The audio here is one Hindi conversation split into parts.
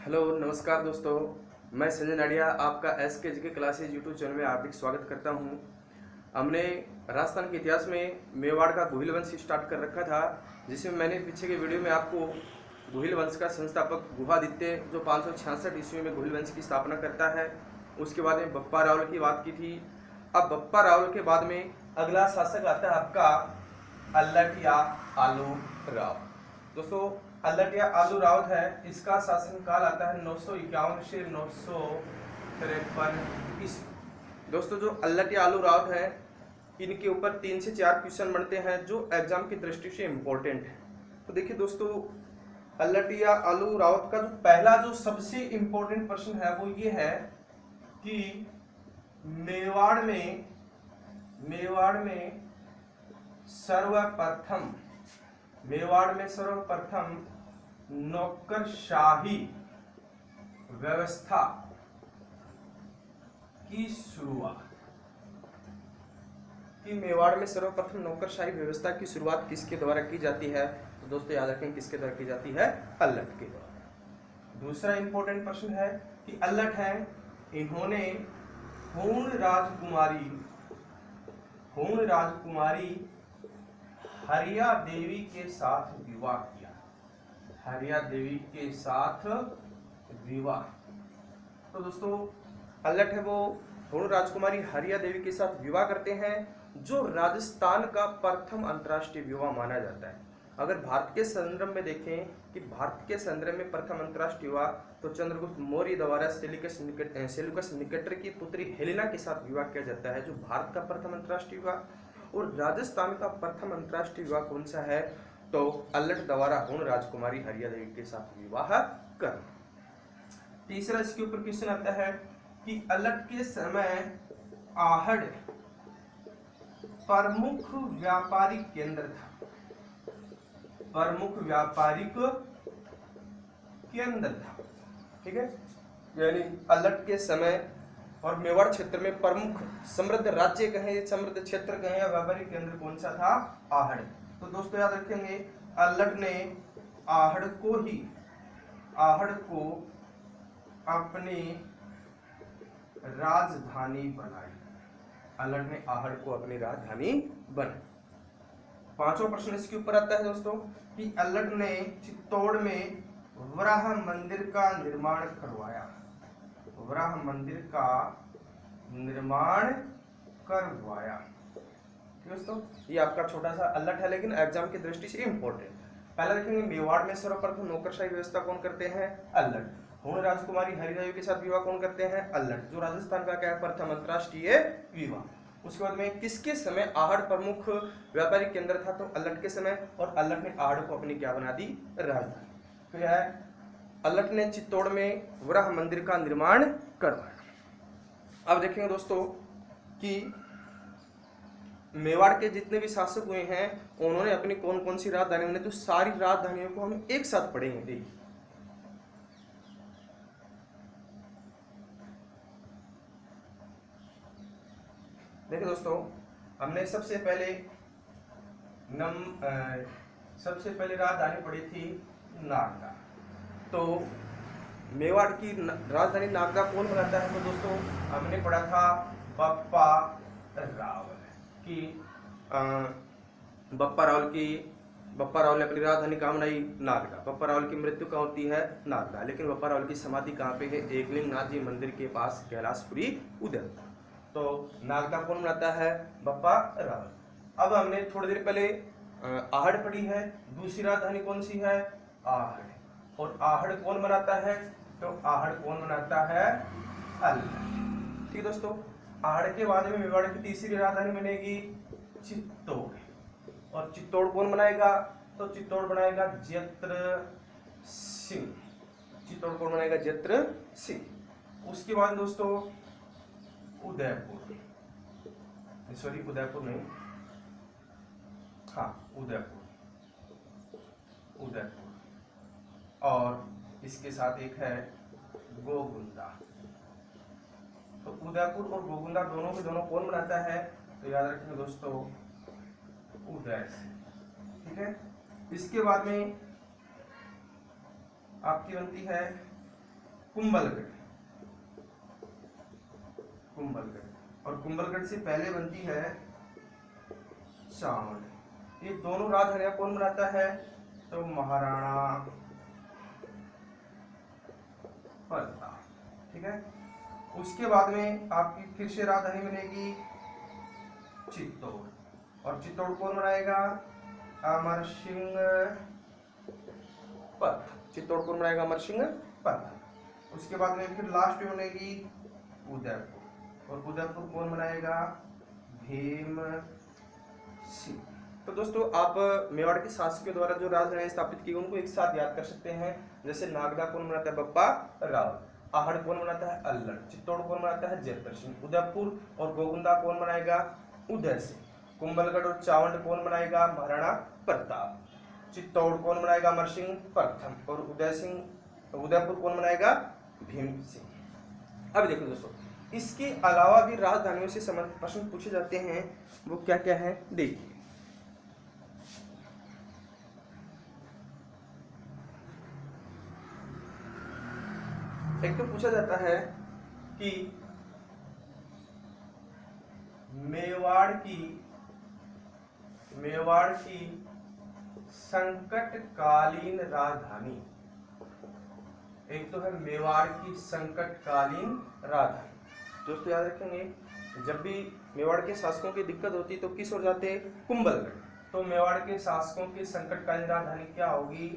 हेलो नमस्कार दोस्तों। मैं संजय नाडिया आपका SK क्लासेज यूट्यूब चैनल में हार्दिक स्वागत करता हूं। हमने राजस्थान के इतिहास में मेवाड़ का गोहिल वंश स्टार्ट कर रखा था, जिसमें मैंने पीछे के वीडियो में आपको गोहिल वंश का संस्थापक गुहादित्य जो 566 ईस्वी में गोहिल वंश की स्थापना करता है, उसके बाद में बप्पा रावल की बात की थी। अब बप्पा रावल के बाद में अगला शासक आता है आपका अल्लट या आलू राव। दोस्तों अल्लट या आलू राव है, इसका शासन काल आता है 951 से 953 ईस्वी। दोस्तों जो अल्लट या आलू राव है, इनके ऊपर 3 से 4 क्वेश्चन बनते हैं जो एग्जाम की दृष्टि से इम्पोर्टेंट है। तो देखिए दोस्तों, अल्लट या आलू रावत का जो पहला जो सबसे इम्पोर्टेंट प्रश्न है वो ये है कि मेवाड़ में सर्वप्रथम नौकरशाही व्यवस्था की शुरुआत किसके द्वारा की जाती है? तो दोस्तों याद रखें, किसके द्वारा की जाती है? अल्लट के द्वारा। दूसरा इंपॉर्टेंट प्रश्न है कि अल्लट है, इन्होंने हूण राजकुमारी हरिया देवी के साथ विवाह किया। तो दोस्तों अल्लट है, वो हूण राजकुमारी हरिया देवी के साथ विवाह करते हैं, जो राजस्थान का प्रथम अंतर्राष्ट्रीय विवाह माना जाता है। अगर भारत के संदर्भ में देखें कि भारत के संदर्भ में प्रथम अंतर्राष्ट्रीय विवाह तो चंद्रगुप्त मौर्य द्वारा सेल्यूकस निकेटर की पुत्री हेलेना के साथ विवाह किया जाता है, जो भारत का प्रथम अंतर्राष्ट्रीय विवाह। और राजस्थान का प्रथम अंतर्राष्ट्रीय विवाह कौन सा है? तो अल्लट द्वारा हूण राजकुमारी हरिया देवी के साथ विवाह कर। तीसरा इसके ऊपर क्वेश्चन आता है कि अल्लट के समय आहड़ प्रमुख व्यापारिक केंद्र था। ठीक है, यानी अल्लट के समय और मेवाड़ क्षेत्र में प्रमुख समृद्ध राज्य कहें, समृद्ध क्षेत्र कहें या व्यापारिक केंद्र कौन सा था? आहड़। तो दोस्तों याद रखेंगे, अल्लट ने आहड़ को अपनी राजधानी बनाई। पांचवा प्रश्न इसके ऊपर आता है दोस्तों कि अल्लट ने चित्तौड़ में वराह मंदिर का निर्माण करवाया। दोस्तों ये आपका छोटा सा अल्लट है, लेकिन एग्जाम की दृष्टि से इंपॉर्टेंट है। पहला देखेंगे, मेवाड़ में सर्वप्रथम नौकरशाही व्यवस्था कौन करते हैं? अल्लट। हूण राजकुमारी हरिदेवी के साथ विवाह कौन करते हैं? अल्लट, जो राजस्थान का क्या है? प्रथम अंतर्राष्ट्रीय विवाह। उसके बाद में किसके समय आहड़ प्रमुख व्यापारिक केंद्र था? तो अल्लट के समय, और अल्लट ने आहड़ को अपनी क्या बना दी? राजधानी। तो यह है, अल्लट ने चित्तौड़ में वराह मंदिर का निर्माण करवाया। अब देखेंगे दोस्तों कि मेवाड़ के जितने भी शासक हुए हैं, उन्होंने अपनी कौन कौन सी राजधानी बनाई। तो सारी राजधानियों को हम एक साथ पढ़ेंगे। देखिए दोस्तों, हमने सबसे पहले राजधानी पढ़ी थी नागदा। तो मेवाड़ की राजधानी नागदा कौन बनाता है? तो दोस्तों हमने पढ़ा था बप्पा रावल की बप्पा रावल ने अपनी राजधानी कहाँ बनाई? नागदा। बप्पा रावल की मृत्यु कहाँ होती है? नागदा। लेकिन बप्पा रावल की समाधि कहाँ पे है? एकलिंग नाथ जी मंदिर के पास कैलाशपुरी उदयपुर। तो नागदा कौन बनाता है? बप्पा रावल। अब हमने थोड़ी देर पहले आहड़ पढ़ी है, दूसरी राजधानी कौन सी है? आहड़। और आहड़ कौन बनाता है? तो आहड़ कौन बनाता है? अल्लट। ठीक दोस्तों, आहड़ के बाद में मेवाड़ की तीसरी राजधानी बनेगी चित्तौड़। और चित्तौड़ कौन बनाएगा? तो चित्तौड़ बनाएगा जत्र सिंह। उसके बाद दोस्तों उदयपुर और इसके साथ एक है गोगुंदा। तो उदयपुर और गोगुंदा दोनों के दोनों कौन बनाता है? तो याद रखिए दोस्तों, उदय सिंह। ठीक है, इसके बाद में आपकी बनती है कुंभलगढ़, कुंभलगढ़, और कुंभलगढ़ से पहले बनती है चावंड। ये दोनों राजधानियां कौन बनाता है? तो महाराणा प्रताप। ठीक है, उसके बाद में आपकी फिर से राजधानी बनेगी चित्तौड़, और चित्तौड़ कौन बनाएगा? अमर सिंह प्रथम। चित्तौड़ कौन बनाएगा? अमर सिंह प्रथम। उसके बाद में फिर लास्ट में बनेगी उदयपुर, और उदयपुर कौन बनाएगा? भीम सिंह। तो दोस्तों आप मेवाड़ के शासकों द्वारा जो राजधानी स्थापित की उनको एक साथ याद कर सकते हैं। जैसे नागदा कौन बनाता है? बप्पा राव। आहड़ कौन बनाता है? अल्लड़। चित्तौड़ कौन बनाता है? जयतर सिंह। उदयपुर और गोगुंदा कौन बनाएगा? उदय सिंह। कुंभलगढ़ और चावंड कौन बनाएगा? महाराणा प्रताप। चित्तौड़ कौन बनाएगा? अमर सिंह प्रथम। और उदयपुर कौन बनाएगा? भीम सिंह। अब देखो दोस्तों, इसके अलावा भी राजधानियों से संबंधित प्रश्न पूछे जाते हैं। वो क्या क्या है देखिए। एक तो पूछा जाता है कि मेवाड़ की संकटकालीन राजधानी। एक तो है मेवाड़ की संकटकालीन राजधानी। दोस्तों याद रखेंगे, जब भी मेवाड़ के शासकों की दिक्कत होती तो किस ओर जाते? कुंभलगढ़। तो मेवाड़ के शासकों की संकटकालीन राजधानी क्या होगी?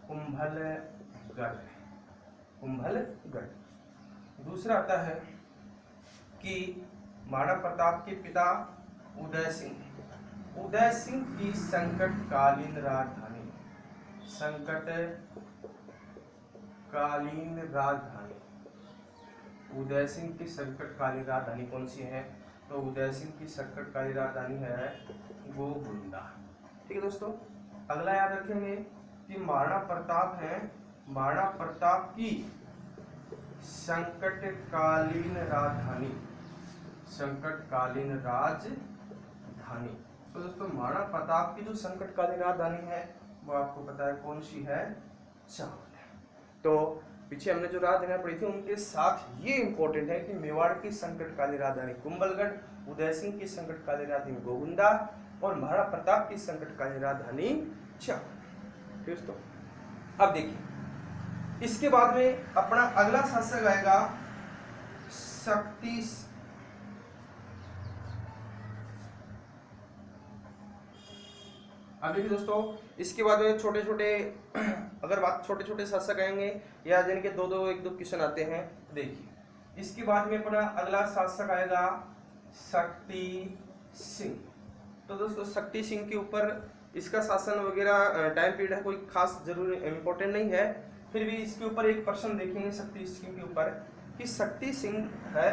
कुंभलगढ़। कुंभलगढ़। दूसरा आता है कि महाराणा प्रताप के पिता उदय सिंह की संकटकालीन राजधानी, उदय सिंह की संकटकालीन राजधानी कौन सी है? तो उदय सिंह की संकटकालीन राजधानी है गोगुंदा। ठीक है दोस्तों, अगला याद रखेंगे कि महाराणा प्रताप है, महाराणा प्रताप की संकटकालीन राजधानी। तो दोस्तों महाराणा प्रताप की जो संकटकालीन राजधानी है वो आपको पता है कौन सी है? चावंड। तो पीछे हमने जो राजधानियां पढ़ी थी उनके साथ ये इंपॉर्टेंट है कि मेवाड़ की संकटकालीन राजधानी कुंभलगढ़, उदय सिंह की संकटकालीन राजधानी गोगुंदा और महाराणा प्रताप की संकटकालीन राजधानी चावंड। दोस्तों अब देखिए, इसके बाद में अपना अगला शासक आएगा शक्ति। अब देखिए दोस्तों, इसके बाद में छोटे छोटे शासक आएंगे या जिनके दो एक दो क्वेश्चन आते हैं। देखिए इसके बाद में अपना अगला शासक आएगा शक्ति सिंह। तो दोस्तों शक्ति सिंह के ऊपर इसका शासन वगैरह टाइम पीरियड है कोई खास जरूरी इम्पोर्टेंट नहीं है, फिर भी इसके ऊपर एक प्रश्न देखेंगे शक्ति सिंह के ऊपर कि शक्ति सिंह है,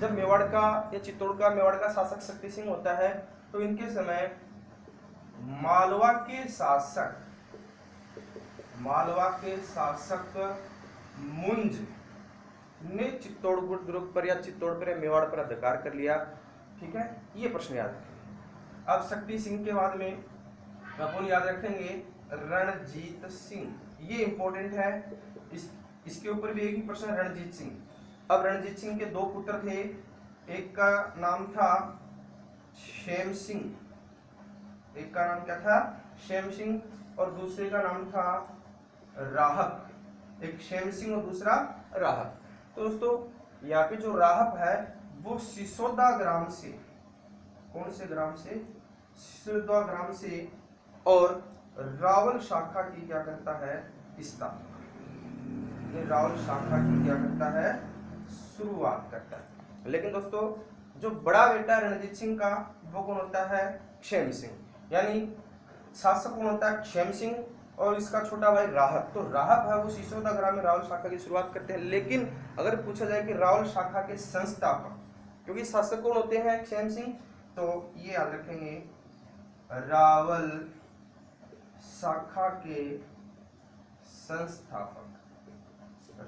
जब मेवाड़ का या चित्तौड़ का मेवाड़ का शासक शक्ति सिंह होता है तो इनके समय मालवा के शासक मुंज ने चित्तौड़ दुर्ग पर या चित्तौड़ पर मेवाड़ पर अधिकार कर लिया। ठीक है, ये प्रश्न याद रखेंगे। अब शक्ति सिंह के बाद में अपन याद रखेंगे रणजीत सिंह, ये इंपॉर्टेंट है। इसके ऊपर भी एक ही प्रश्न है, रणजीत सिंह। अब रणजीत सिंह के दो पुत्र थे, एक का नाम था शेम सिंह, एक का नाम क्या था? शेम सिंह, और दूसरे का नाम था राहब। एक शेम सिंह और दूसरा राहब। तो दोस्तों यहाँ पे जो राहब है वो सिसोदा ग्राम से, कौन से ग्राम से? सिसोदा ग्राम से, और रावल शाखा की क्या करता है? स्थापना। ये रावल शाखा की क्या करता है? शुरुआत करता है। लेकिन दोस्तों जो बड़ा बेटा रणजीत सिंह का वो कौन होता है? क्षेम सिंह। यानी शासक कौन होता है? क्षेम सिंह, और इसका छोटा भाई राहब। तो राहब है वो सिसोदा ग्राम में रावल शाखा की शुरुआत करते हैं। लेकिन अगर पूछा जाए कि रावल शाखा के संस्थापक, क्योंकि शासक कौन होते हैं? क्षेम सिंह, तो ये याद रखेंगे रावल शाखा के संस्थापक।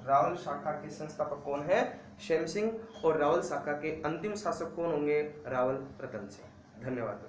रावल शाखा के संस्थापक कौन है? क्षेम सिंह। और रावल शाखा के अंतिम शासक कौन होंगे? रावल रतन सिंह। धन्यवाद।